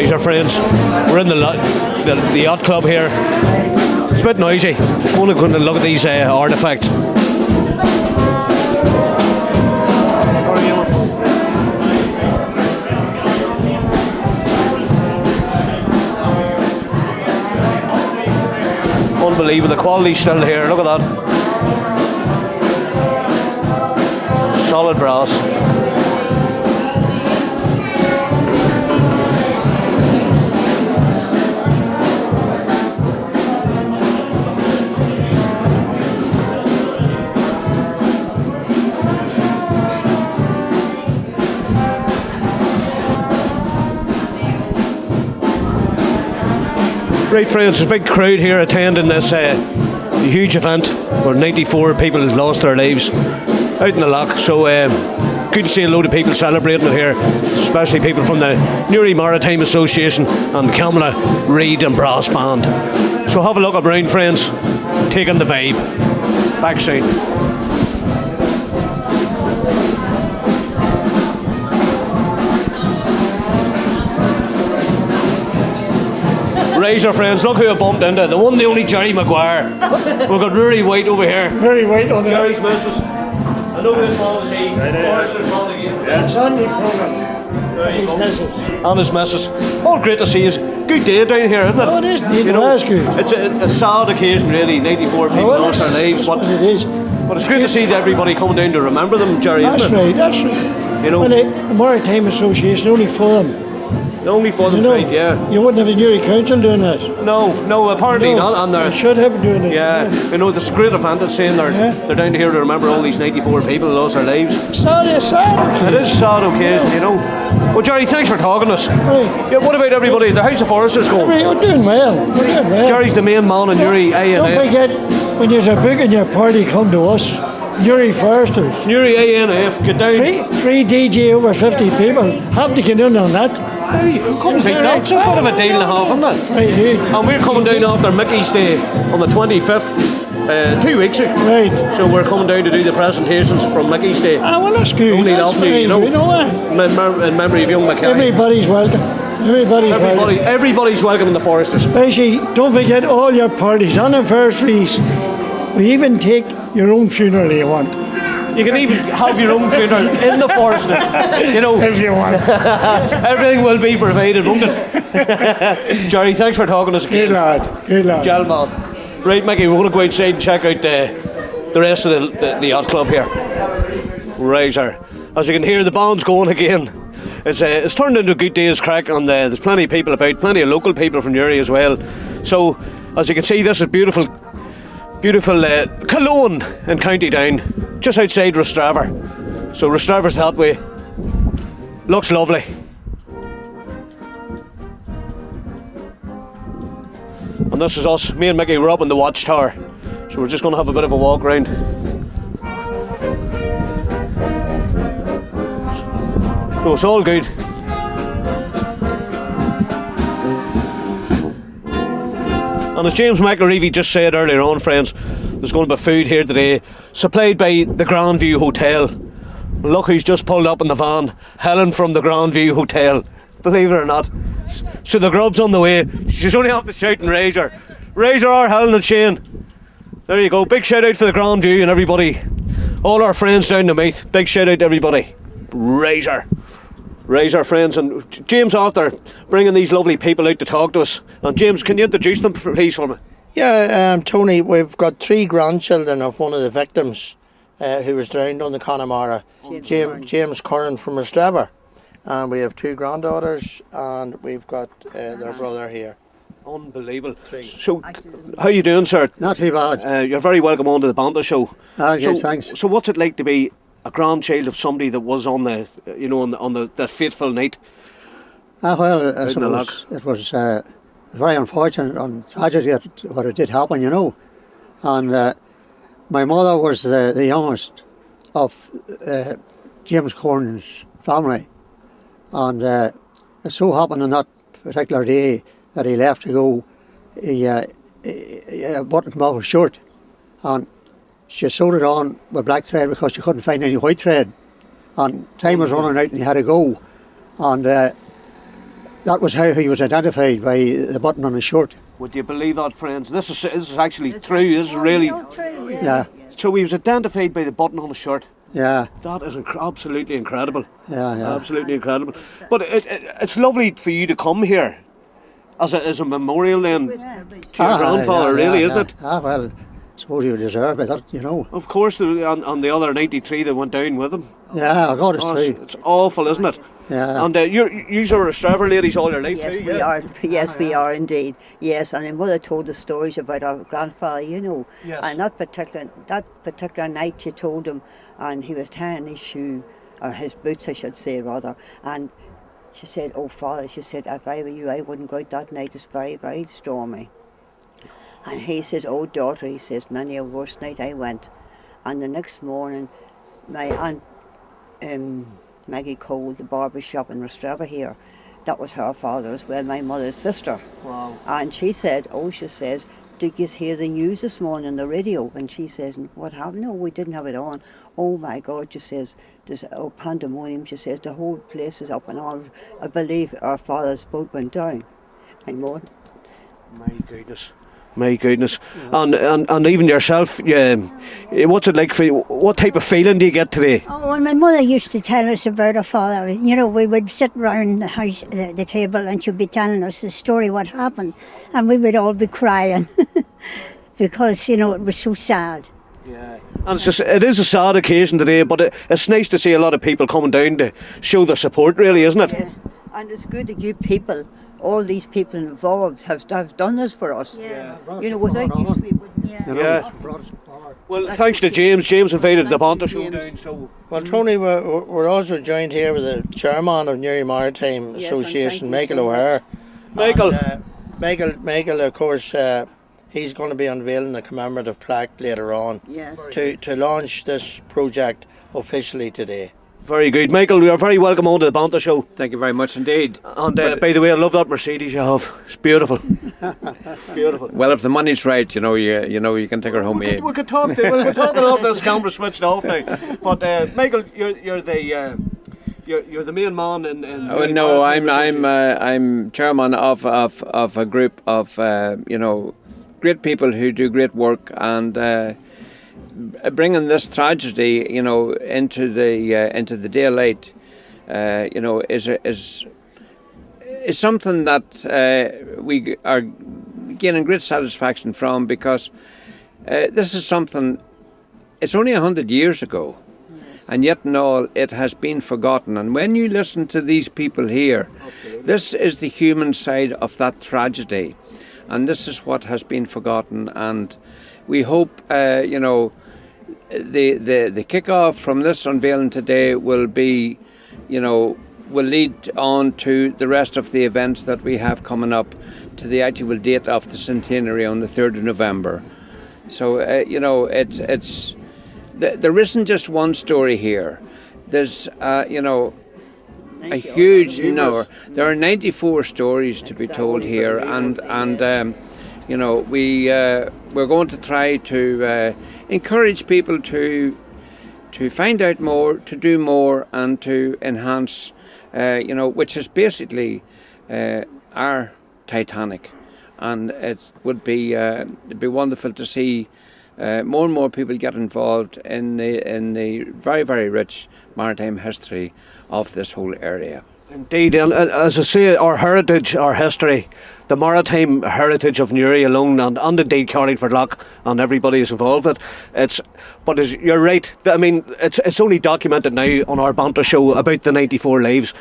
Right, our friends, we're in the yacht club here. It's a bit noisy. I'm only going to look at these artefacts. Unbelievable, the quality's still here. Look at that. Solid brass. Right, friends, there's a big crowd here attending this huge event where 94 people lost their lives out in the loch. So good to see a load of people celebrating it here, especially people from the Newry Maritime Association and Connemara Reed and Brass Band. So have a look around, friends, taking the vibe. Back soon. Razor friends, look who I bumped into. The one, the only Jerry Maguire. We've got Rory White over here. Rory White on there. Jerry's missus. I know this man is he. Forrester's man again. Yeah. Sunday program. His missus. And his missus. All great to see you. Good day down here, isn't it? Oh, it is. You know, that's good. It's a sad occasion, really. 94 people lost their lives. But it is. But it's good to see everybody coming down to remember them, Jerry, isn't it? That's right. You know, well, the Maritime Association, only for them. Only for them, right, yeah. You wouldn't have the Newry Council doing that. No, apparently not. And they should have doing it. Yeah, you know, there's a great event that's saying they're down here to remember all these 94 people who lost their lives. Sad occasion. It is a sad occasion, you know. Well, Jerry, thanks for talking to us. Right. Yeah, what about everybody? The House of Foresters going? We're doing well. Jerry's the main man in Newry A&F. Don't forget, when there's a book in your party, come to us. Newry Foresters. Newry A&F, get down. Free DJ over 50 people. Have to get in on that. Hey, you couldn't beat that. It's a bit of a deal and a half, isn't it? Right, and we're coming down after Mickey's Day on the 25th, 2 weeks ago. Right. So we're coming down to do the presentations from Mickey's Day. Ah, well, that's good. Only that's lovely, you know. In memory of young McKay. Everybody's welcome. Everybody's welcome in the Foresters. Especially, don't forget all your parties, anniversaries. We even take your own funeral if you want. You can even have your own funeral in the Foresters, you know. If you want. Everything will be provided, won't it? Jerry, thanks for talking to us again. Good lad. Gentleman. Right, Mickey, we're going to go outside and check out the rest of the yacht club here. Right, sir. As you can hear, the band's going again. It's turned into a good day's crack, and there's plenty of people about, plenty of local people from Newry as well. So, as you can see, this is beautiful Killowen in County Down, just outside Rostraver. So Rostraver's that way. Looks lovely. And this is us, me and Mickey, we're up in the watchtower. So we're just going to have a bit of a walk around. So it's all good. And as James McArevey just said earlier on, friends, there's going to be food here today, supplied by the Grandview Hotel. Look who's just pulled up in the van, Helen from the Grandview Hotel. Believe it or not. So the grub's on the way. She's only off the shout and Razor our Helen and Shane. There you go. Big shout out for the Grandview and everybody. All our friends down the Meath. Big shout out to everybody. Razor friends, and James, after bringing these lovely people out to talk to us, and James, can you introduce them please for me? Yeah, Tony, we've got 3 grandchildren of one of the victims who was drowned on the Connemara, James Curran from Rostraver, and we have 2 granddaughters, and we've got their brother here. Unbelievable. 3. So, how you doing, sir? Not too bad. You're very welcome on to the Banter show. Okay, thanks. So what's it like to be a grandchild of somebody that was on the, you know, on the fateful night? Well, I suppose it was very unfortunate and tragedy what it did happen, you know. And my mother was the youngest of James Curran's family, and it so happened on that particular day that he left to go, he button come off his shirt, and she sewed it on with black thread because she couldn't find any white thread, and time was running out and he had to go, and that was how he was identified, by the button on his shirt. Would you believe that, friends? This is actually true. This is really. Yeah. So he was identified by the button on his shirt. Yeah. That is absolutely incredible. Yeah. Absolutely incredible. But it's lovely for you to come here as a memorial then to your grandfather, really, isn't it? Well, I suppose you deserve it, you know. Of course, on the other 93 that went down with him. Yeah, God, it's true. It's awful, isn't it? Yeah. And you are a Straver ladies all your life Yes, too, we are. Yes, we are indeed. Yes, and my mother told the stories about our grandfather, you know. Yes. And that particular night she told him, and he was tying his shoe, or his boots, I should say, rather. And she said, "Oh, Father," she said, "if I were you, I wouldn't go out that night. It's very, very stormy." And he says, "Oh, daughter," he says, "many a worse night I went." And the next morning, my aunt Maggie Cole, the barber shop in Rostrava here, that was her father as well, my mother's sister. Wow. And she said, she says, "Did you hear the news this morning on the radio?" And she says, "What happened?" "No, we didn't have it on." "Oh my God," she says, "there's pandemonium." She says, "The whole place is up and all. I believe our father's boat went down." And more. My goodness. And even yourself, what's it like for you? What type of feeling do you get today? Oh, well, my mother used to tell us about her father. You know, we would sit round the house, the table, and she'd be telling us the story, what happened, and we would all be crying because, you know, it was so sad. Yeah. And it is a sad occasion today, but it's nice to see a lot of people coming down to show their support, really, isn't it? Yeah. And it's good that you people, all these people involved, have done this for us. Yeah. You know, without you, we wouldn't. Yeah. Well, thanks to James. James invited the Banter show down. So. Well, Tony, we're also joined here with the chairman of Newry Maritime Association, Michael O'Hare. Michael. And, Michael, of course, he's going to be unveiling the commemorative plaque later on to launch this project officially today. Very good. Michael, you are very welcome on to the Banter show. Thank you very much indeed. And by the way, I love that Mercedes you have. It's beautiful. Beautiful. Well, if the money's right, you know you can take her home. We could talk to we're talking off this camera switched off now. But Michael, you're the main man in Oh, no, I'm chairman of a group of great people who do great work, and bringing this tragedy, into the daylight, is something that we are gaining great satisfaction from, because this is something. It's only 100 years ago, and yet and all it has been forgotten. And when you listen to these people here, this is the human side of that tragedy, and this is what has been forgotten. And we hope, the kick-off from this unveiling today will be, will lead on to the rest of the events that we have coming up to the actual date of the centenary on the 3rd of November. So, it's there isn't just one story here. There's, a huge number. There are 94 stories to be told here, and we're going to try to encourage people to find out more, to do more, and to enhance, which is basically our Titanic. And it would be it'd be wonderful to see more and more people get involved in the very, very rich maritime history of this whole area. Indeed, and as I say, our heritage, our history, the maritime heritage of Newry alone, and indeed Carlingford Lough, and everybody is involved with it. You're right. I mean, it's only documented now on our Banter show about the 94 lives.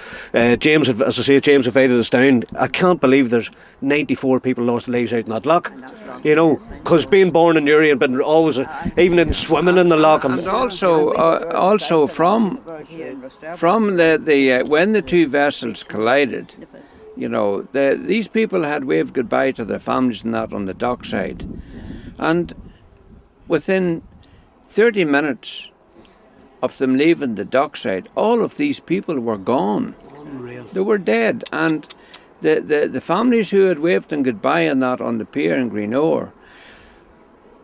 James, as I say, James invited us down. I can't believe there's 94 people lost their lives out in that lough. Because being born in Newry and been always, even in swimming in the lough. And also from the when the two vessels collided, these people had waved goodbye to their families and that on the dockside, and within 30 minutes of them leaving the dockside, all of these people were gone. Unreal. They were dead, and the families who had waved them goodbye and that on the pier in Greenore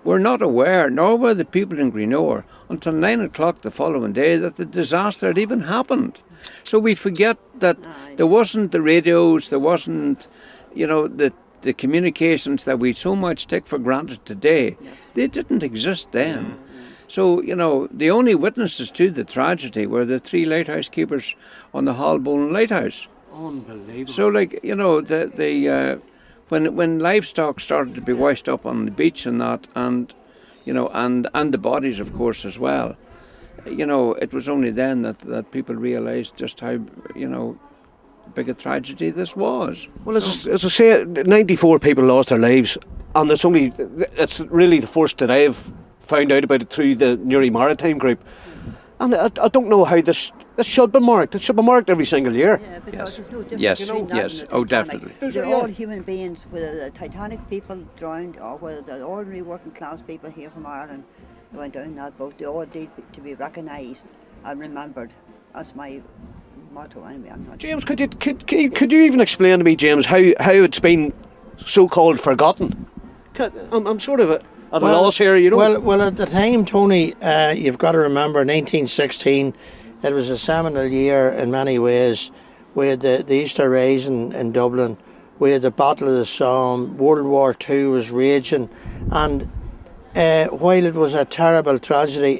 were not aware, nor were the people in Greenoa, until 9 o'clock the following day that the disaster had even happened. So we forget that there wasn't the radios, there wasn't, the communications that we so much take for granted today. They didn't exist then. So, the only witnesses to the tragedy were the 3 lighthouse keepers on the Holborn Lighthouse. Unbelievable. So, when livestock started to be washed up on the beach and that, and the bodies, of course, as well, it was only then that people realised just how, big a tragedy this was. Well, as I say, 94 people lost their lives, and it's really the first that I've found out about it through the Newry Maritime group. And I don't know how this should be marked. It should be marked every single year. Yeah, because there's no difference Yes, between that yes. and the Oh, Titanic. definitely. They're all human beings, whether the Titanic people drowned or whether the ordinary working class people here from Ireland who went down that boat. They all need to be recognised and remembered. That's my motto anyway. I'm not James, could you even explain to me, James, how it's been so-called forgotten? I'm sort of at a loss here, Well, at the time, Tony, you've got to remember 1916, it was a seminal year in many ways. We had the Easter Rising in Dublin, we had the Battle of the Somme, World War II was raging, and while it was a terrible tragedy,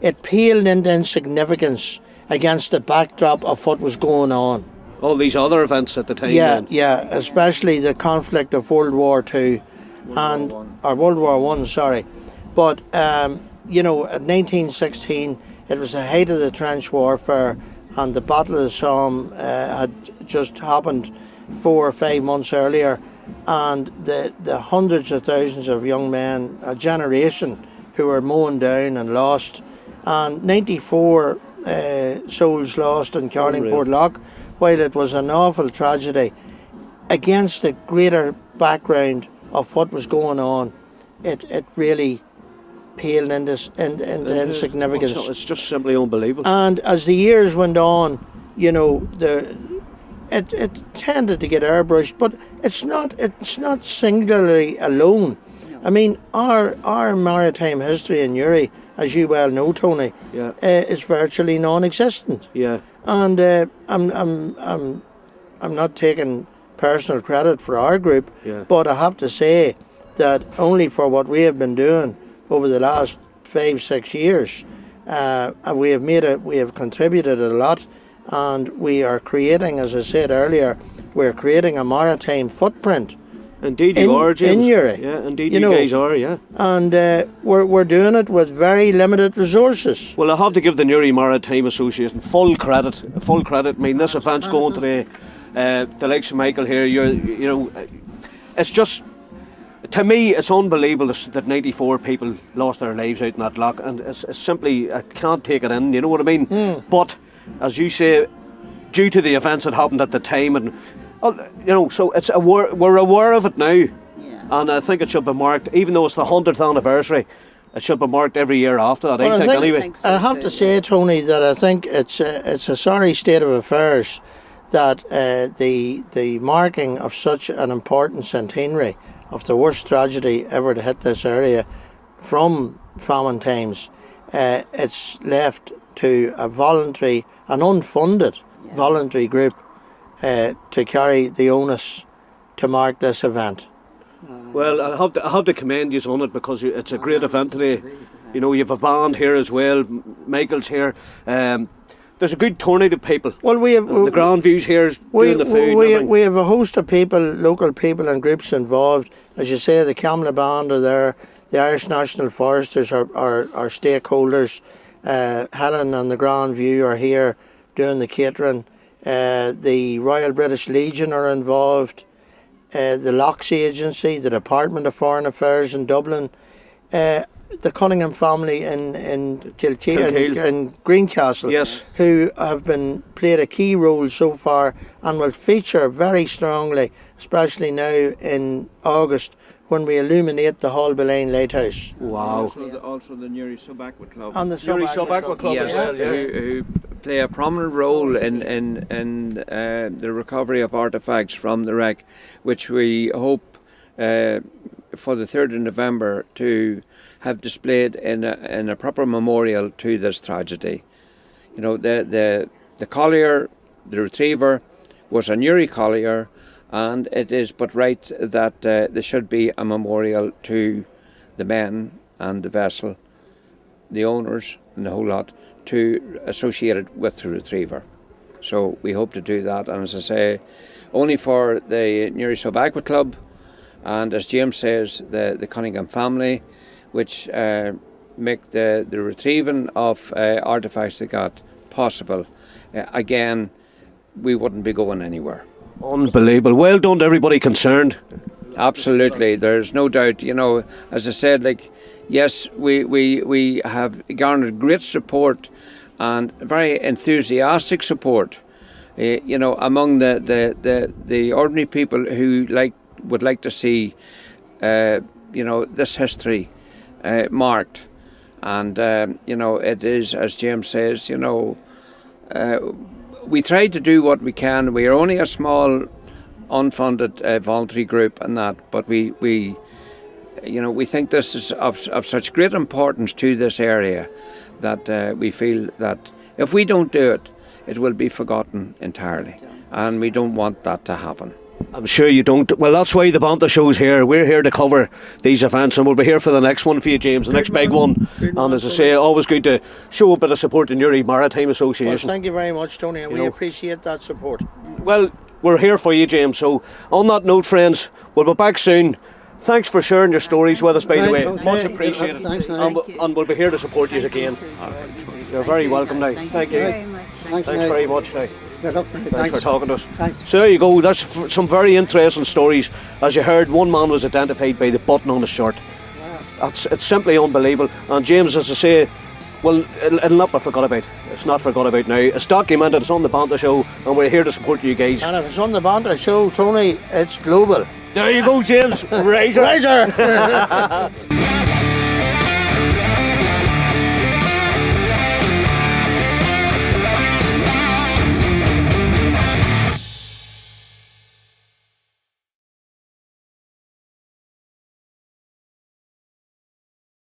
it paled into insignificance against the backdrop of what was going on. All these other events at the time. Yeah, especially the conflict of World War II or World War One, sorry. But at 1916, it was the height of the trench warfare, and the Battle of the Somme had just happened 4 or 5 months earlier, and the hundreds of thousands of young men, a generation who were mown down and lost, and 94 souls lost in Carlingford Lough. While it was an awful tragedy, against the greater background of what was going on, it really paled into insignificance. It's just simply unbelievable. And as the years went on, it tended to get airbrushed, but it's not singularly alone. I mean, our maritime history in Newry, as you well know, Tony, is virtually non-existent. Yeah. And I'm not taking personal credit for our group, but I have to say that only for what we have been doing over the last 5-6 years, we have contributed a lot, and we are creating, as I said earlier, we're creating a maritime footprint. Indeed, you are, James. In Newry. Yeah, indeed, you guys are, yeah. And we're doing it with very limited resources. Well, I have to give the Newry Maritime Association full credit. I mean, this event's going today. The likes of Michael here, it's just, to me, it's unbelievable that 94 people lost their lives out in that loch, and it's simply, I can't take it in, you know what I mean? But, as you say, due to the events that happened at the time, and so it's we're aware of it now, and I think it should be marked, even though it's the 100th anniversary. It should be marked every year after that. I think anyway. I have to say, Tony, that I think it's a sorry state of affairs that the marking of such an important centenary of the worst tragedy ever to hit this area from famine times, it's left to a voluntary, an unfunded voluntary group to carry the onus to mark this event. Well, I have to commend you on it, because it's a great event today. You have a band here as well. Michael's here. There's a good turnout of people. Well, we have the Grand View's here doing the food. We have a host of people, local people and groups involved. As you say, the Camla Band are there. The Irish National Foresters are stakeholders. Helen and the Grand View are here doing the catering. The Royal British Legion are involved. The Locks Agency, the Department of Foreign Affairs in Dublin, the Cunningham family in Kilkeel and Greencastle, who have played a key role so far and will feature very strongly, especially now in August, when we illuminate the Hallbeline Lighthouse. Wow. Also the Newry Sub-Aqua Club. And the Newry Sub-Aqua Club as well, who play a prominent role in the recovery of artefacts from the wreck, which we hope for the 3rd of November to have displayed in a proper memorial to this tragedy. You know, the collier, the retriever, was a Newry collier, and it is but right that there should be a memorial to the men and the vessel, the owners and the whole lot, to associate it with the retriever. So we hope to do that, and as I say, only for the Newry Yacht Club, and as James says, the Cunningham family, which make the retrieving of artefacts like that possible. Again, we wouldn't be going anywhere. Unbelievable. Well done to everybody concerned. Absolutely, there's no doubt. You know, as I said, like, yes, we have garnered great support and very enthusiastic support, you know, among the ordinary people who would like to see, you know, this history marked. And, you know, it is, as James says, you know, we try to do what we can. We are only a small, unfunded voluntary group and that, but we you know, we think this is of such great importance to this area that we feel that if we don't do it, it will be forgotten entirely, and we don't want that to happen. I'm sure you don't. Well, that's why the Banter show's here. We're here to cover these events, and we'll be here for the next one for you, James, the next big one. And as I say, always good to show a bit of support to Newry Maritime Association. Well, thank you very much, Tony, and we appreciate that support. Well, we're here for you, James. So on that note, friends, we'll be back soon. Thanks for sharing your stories with us, by the way. Okay. Much appreciated. Thanks, and we'll be here to support you again. You're very welcome now. Thank you. Thanks very much now. Thanks for talking to us. Thanks. So there you go. That's some very interesting stories. As you heard, one man was identified by the button on his shirt. It's simply unbelievable. And James, as I say, well, it'll not be forgot about. It's not forgot about now. It's documented. It's on the Banter show, and we're here to support you guys. And if it's on the Banter show, Tony, it's global. There you go, James. Razor. Razor.